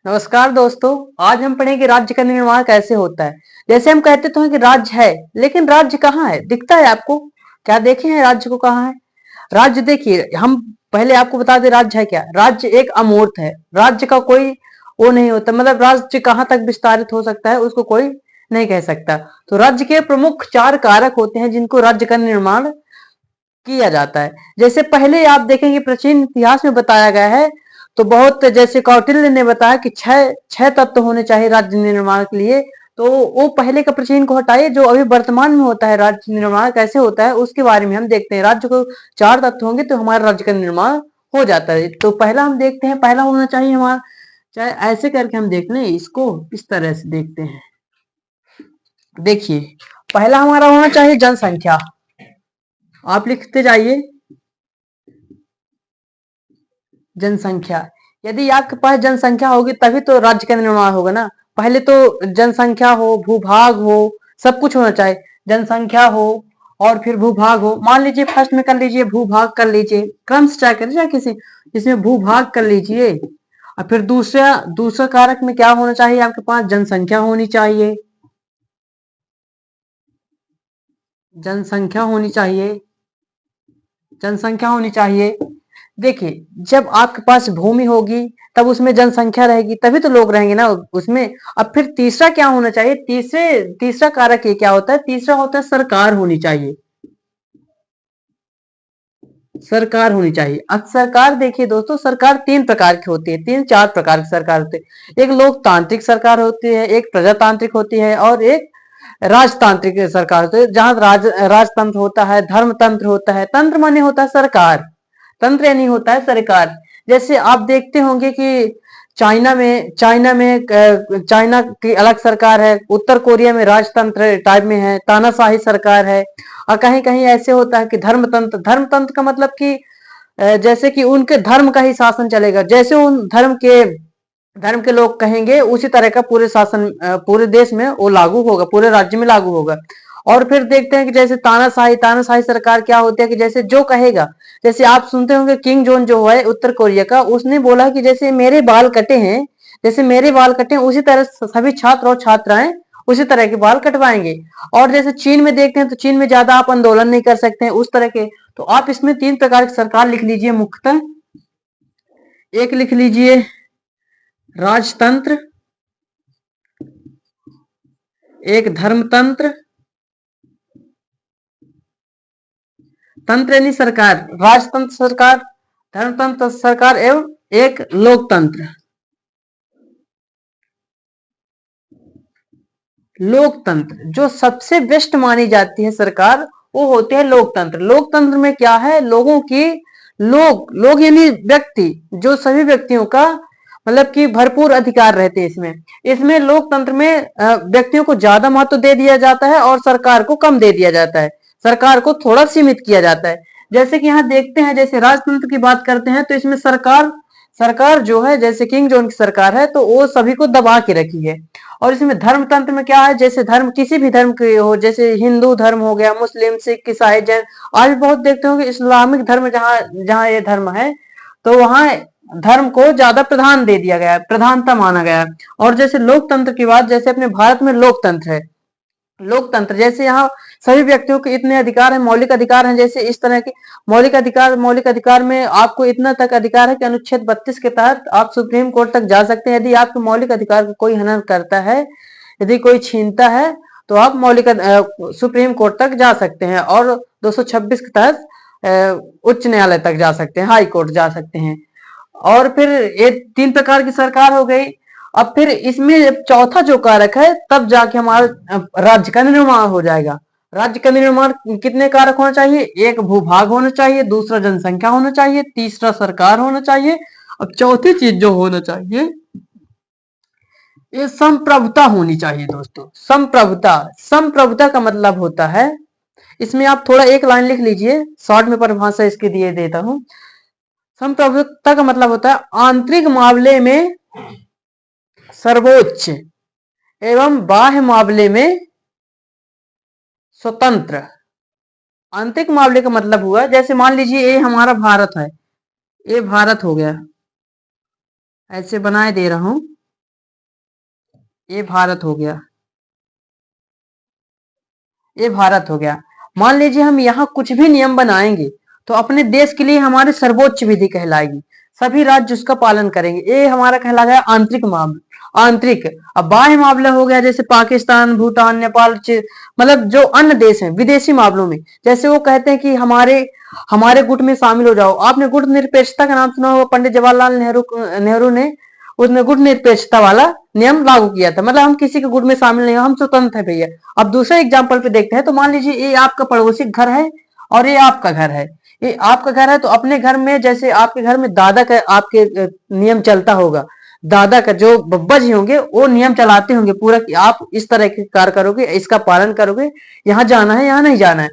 नमस्कार दोस्तों। आज हम पढ़ेंगे राज्य का निर्माण कैसे होता है। जैसे हम कहते तो हैं कि राज्य है, लेकिन राज्य कहाँ है? दिखता है आपको? क्या देखे हैं राज्य को कहाँ है? राज्य देखिए, हम पहले आपको बता दें राज्य है क्या। राज्य एक अमूर्त है। राज्य का कोई वो नहीं होता, मतलब राज्य कहाँ तक विस्तारित हो सकता है उसको कोई नहीं कह सकता। तो राज्य के प्रमुख 4 कारक होते हैं जिनको राज्य का निर्माण किया जाता है। जैसे पहले आप देखेंगे प्राचीन इतिहास में बताया गया है, तो बहुत जैसे कौटिल्य ने बताया कि छह छह तत्व होने चाहिए राज्य निर्माण के लिए। तो वो पहले का प्राचीन को हटाइए, जो अभी वर्तमान में होता है राज्य निर्माण कैसे होता है उसके बारे में हम देखते हैं। राज्य को 4 तत्व होंगे तो हमारा राज्य का निर्माण हो जाता है। तो पहला हम देखते हैं, पहला होना चाहिए हमारा, चाहे ऐसे करके हम देख लें, इसको इस तरह से देखते हैं। देखिए, पहला हमारा होना चाहिए जनसंख्या। आप लिखते जाइए जनसंख्या। यदि आपके पास जनसंख्या होगी तभी तो राज्य का निर्माण होगा ना। पहले तो जनसंख्या हो, भूभाग हो, सब कुछ होना चाहिए। जनसंख्या हो और फिर भूभाग हो। मान लीजिए फर्स्ट में कर लीजिए भूभाग, कर लीजिए क्रम से चाहे करिए, किसी इसमें भूभाग कर लीजिए। और फिर दूसरा दूसरा कारक में क्या होना चाहिए? आपके पास जनसंख्या होनी चाहिए। जनसंख्या होनी चाहिए। जनसंख्या होनी चाहिए। देखिए, जब आपके पास भूमि होगी तब उसमें जनसंख्या रहेगी, तभी तो लोग रहेंगे ना उसमें। अब फिर तीसरा क्या होना चाहिए? तीसरा कारक ये क्या होता है? तीसरा होता है सरकार होनी चाहिए। सरकार होनी चाहिए। अब सरकार देखिए दोस्तों, सरकार 3 प्रकार की होती है, 3-4 प्रकार की सरकार होती है। एक लोकतांत्रिक सरकार होती है, एक प्रजातांत्रिक होती है और एक राजतांत्रिक सरकार होती है। जहां राजतंत्र होता है, धर्मतंत्र होता है। तंत्र माने होता है सरकार, तंत्र यानी होता है सरकार। जैसे आप देखते होंगे कि चाइना की अलग सरकार है, उत्तर कोरिया में राजतंत्र टाइप में है, तानाशाही सरकार है। और कहीं कहीं ऐसे होता है कि धर्मतंत्र। धर्मतंत्र का मतलब कि जैसे कि उनके धर्म का ही शासन चलेगा, जैसे उन धर्म के लोग कहेंगे उसी तरह का पूरे शासन पूरे देश में वो लागू होगा, पूरे राज्य में लागू होगा। और फिर देखते हैं कि जैसे तानाशाही सरकार क्या होती है कि जैसे जो कहेगा, जैसे आप सुनते होंगे किंग जोन जो है उत्तर कोरिया का, उसने बोला कि जैसे मेरे बाल कटे हैं, जैसे मेरे बाल कटे हैं उसी तरह सभी छात्र और छात्राएं उसी तरह के बाल कटवाएंगे। और जैसे चीन में देखते हैं तो चीन में ज्यादा आप आंदोलन नहीं कर सकते हैं उस तरह के। तो आप इसमें 3 प्रकार की सरकार लिख लीजिए मुख्यतः। एक लिख लीजिए राजतंत्र, एक धर्मतंत्र, तंत्र यानी सरकार, राजतंत्र सरकार, धर्मतंत्र सरकार एवं एक लोकतंत्र। लोकतंत्र जो सबसे बेस्ट मानी जाती है सरकार, वो होते हैं लोकतंत्र। लोकतंत्र में क्या है? लोगों की लोग यानी व्यक्ति, जो सभी व्यक्तियों का मतलब कि भरपूर अधिकार रहते हैं इसमें। इसमें लोकतंत्र में व्यक्तियों को ज्यादा महत्व दे दिया जाता है और सरकार को कम दे दिया जाता है। सरकार को थोड़ा सीमित किया जाता है। जैसे कि यहाँ देखते हैं, जैसे राजतंत्र की बात करते हैं तो इसमें सरकार सरकार जो है, जैसे किंग जोन की सरकार है तो वो सभी को दबा के रखी है। और इसमें धर्मतंत्र में क्या है? जैसे धर्म किसी भी धर्म के हो, जैसे हिंदू धर्म हो गया, मुस्लिम, सिख, ईसाई, जैन। आज भी बहुत देखते होंगे इस्लामिक धर्म, जहाँ जहाँ ये धर्म है तो वहां धर्म को ज्यादा प्रधान दे दिया गया है, प्रधानता माना गया है। और जैसे लोकतंत्र की बात, जैसे अपने भारत में लोकतंत्र है, लोकतंत्र जैसे यहाँ सभी व्यक्तियों के इतने अधिकार हैं, मौलिक अधिकार हैं, जैसे इस तरह के मौलिक अधिकार में आपको इतना तक अधिकार है कि अनुच्छेद 32 के तहत आप सुप्रीम कोर्ट तक जा सकते हैं। यदि आपके मौलिक अधिकार को कोई हनन करता है, यदि कोई छीनता है, तो आप सुप्रीम कोर्ट तक जा सकते हैं और 226 के तहत उच्च न्यायालय तक जा सकते हैं, हाई कोर्ट जा सकते हैं। और फिर ये 3 प्रकार की सरकार हो गई। अब फिर इसमें चौथा जो कारक है, तब जाके हमारा राज्य का निर्माण हो जाएगा। राज्य का निर्माण कितने कारक होना चाहिए? एक भूभाग होना चाहिए, दूसरा जनसंख्या होना चाहिए, तीसरा सरकार होना चाहिए। अब चौथी चीज जो होना चाहिए, ये संप्रभुता होनी चाहिए दोस्तों। संप्रभुता, संप्रभुता का मतलब होता है, इसमें आप थोड़ा एक लाइन लिख लीजिए, शॉर्ट में परिभाषा इसके दिए देता हूं। संप्रभुता का मतलब होता है आंतरिक मामले में सर्वोच्च एवं बाह्य मामले में स्वतंत्र। आंतरिक मामले का मतलब हुआ, जैसे मान लीजिए ये हमारा भारत है, ये भारत हो गया, ऐसे बनाए दे रहा हूं। ये भारत हो गया, ये भारत हो गया। मान लीजिए हम यहाँ कुछ भी नियम बनाएंगे तो अपने देश के लिए हमारी सर्वोच्च विधि कहलाएगी, सभी राज्य उसका पालन करेंगे। ये हमारा कहला गया आंतरिक मामला, आंतरिक। अब बाह्य मामला हो गया जैसे पाकिस्तान, भूटान, नेपाल, मतलब जो अन्य देश हैं विदेशी मामलों में, जैसे वो कहते हैं कि हमारे हमारे गुट में शामिल हो जाओ। आपने गुट निरपेक्षता का नाम सुना होगा, पंडित जवाहरलाल नेहरू ने उसने गुट निरपेक्षता वाला नियम लागू किया था, मतलब हम किसी के गुट में शामिल नहीं, हम स्वतंत्र है भैया। अब दूसरे एग्जाम्पल पे देखते हैं, तो मान लीजिए ये आपका पड़ोसी घर है और ये आपका घर है। ये आपका घर है तो अपने घर में, जैसे आपके घर में दादा का आपके नियम चलता होगा, दादा का जो बब्बा जी होंगे वो नियम चलाते होंगे पूरा कि आप इस तरह के कार्य करोगे, इसका पालन करोगे, यहाँ जाना है, यहाँ नहीं जाना है।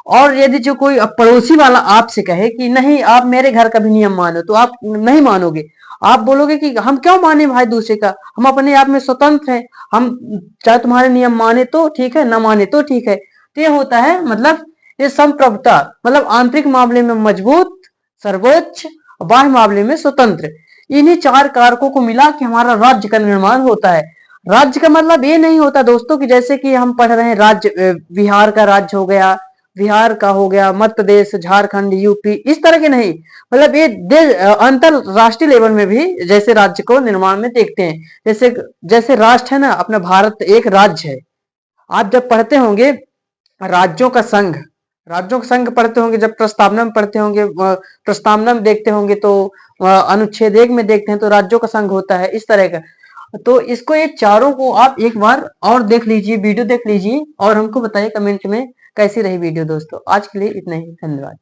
और यदि जो कोई पड़ोसी वाला आपसे कहे कि नहीं आप मेरे घर का भी नियम मानो, तो आप नहीं मानोगे। आप बोलोगे कि हम क्यों माने भाई दूसरे का, हम अपने आप में स्वतंत्र हैं, हम चाहे तुम्हारे नियम माने तो ठीक है, ना माने तो ठीक है। तो ये होता है मतलब ये संप्रभुता, मतलब आंतरिक मामले में मजबूत, सर्वोच्च, बाह्य मामले में स्वतंत्र। इन्हीं चार कारकों को मिला के हमारा राज्य का निर्माण होता है। राज्य का मतलब ये नहीं होता दोस्तों कि जैसे कि हम पढ़ रहे हैं राज्य, बिहार का राज्य हो गया, बिहार का हो गया, मध्य प्रदेश, झारखंड, यूपी, इस तरह के नहीं। मतलब ये अंतरराष्ट्रीय लेवल में भी जैसे राज्य को निर्माण में देखते हैं, जैसे जैसे राष्ट्र है ना, अपना भारत एक राज्य है। आप जब पढ़ते होंगे राज्यों का संघ, राज्यों का संघ पढ़ते होंगे, जब प्रस्तावना में पढ़ते होंगे, प्रस्तावना में देखते होंगे तो अनुच्छेद 1 में देखते हैं तो राज्यों का संघ होता है इस तरह का। तो इसको, ये चारों को आप एक बार और देख लीजिए, वीडियो देख लीजिए और हमको बताइए कमेंट में कैसी रही वीडियो। दोस्तों आज के लिए इतना ही, धन्यवाद।